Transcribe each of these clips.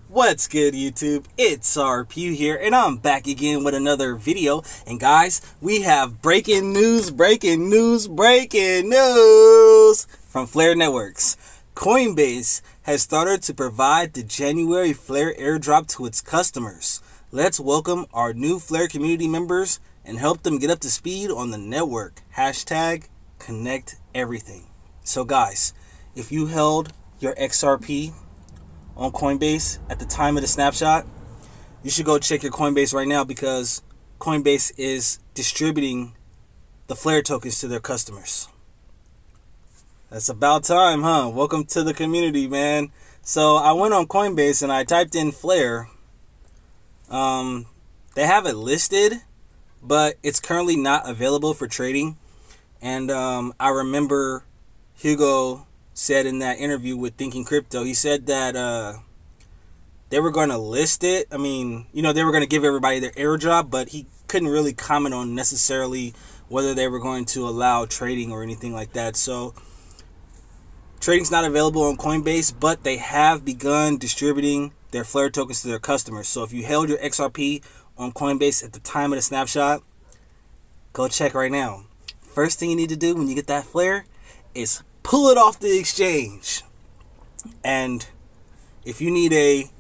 What's good, YouTube? It's RPU here, and I'm back again with another video. And guys, we have breaking news from FLR Networks. Coinbase has started to provide the January FLR airdrop to its customers. Let's welcome our new FLR community members and help them get up to speed on the network. Hashtag connect everything. So guys, if you held your XRP on Coinbase at the time of the snapshot, you should go check your Coinbase right now, because Coinbase is distributing the FLR tokens to their customers. That's about time, huh? Welcome to the community, man. So I went on Coinbase and I typed in FLR. They have it listed, but it's currently not available for trading. And I remember Hugo said in that interview with Thinking Crypto, he said that they were going to list it. I mean, you know, they were going to give everybody their airdrop, but he couldn't really comment on necessarily whether they were going to allow trading or anything like that. So trading's not available on Coinbase, but they have begun distributing their FLR tokens to their customers. So if you held your XRP on Coinbase at the time of the snapshot, go check right now. First thing you need to do when you get that FLR is pull it off the exchange. And if you need a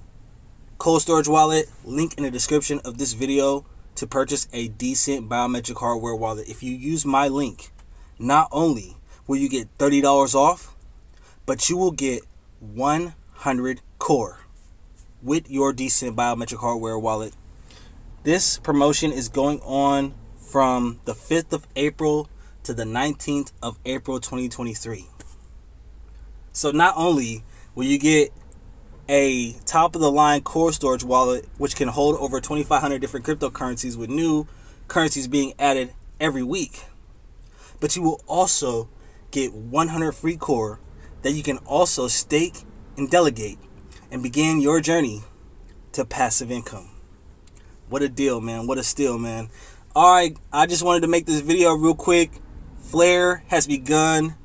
cold storage wallet, link in the description of this video to purchase a decent biometric hardware wallet. If you use my link, not only will you get $30 off, but you will get 100 core with your decent biometric hardware wallet. This promotion is going on from the 5th of April to the 19th of April 2023. So not only will you get a top-of-the-line core storage wallet, which can hold over 2,500 different cryptocurrencies with new currencies being added every week, but you will also get 100 free core that you can also stake and delegate and begin your journey to passive income. What a deal, man. What a steal, man. Alright, I just wanted to make this video real quick. FLR has begun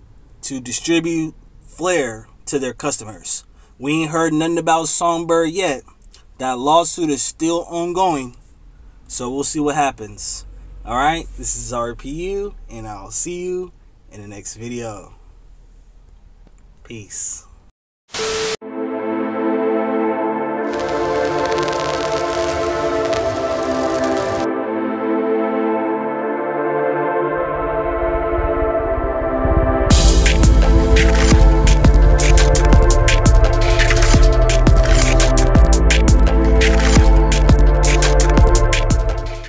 to distribute FLR to their customers. We ain't heard nothing about Songbird yet. That lawsuit is still ongoing, so we'll see what happens. Alright, this is RPU, and I'll see you in the next video. Peace.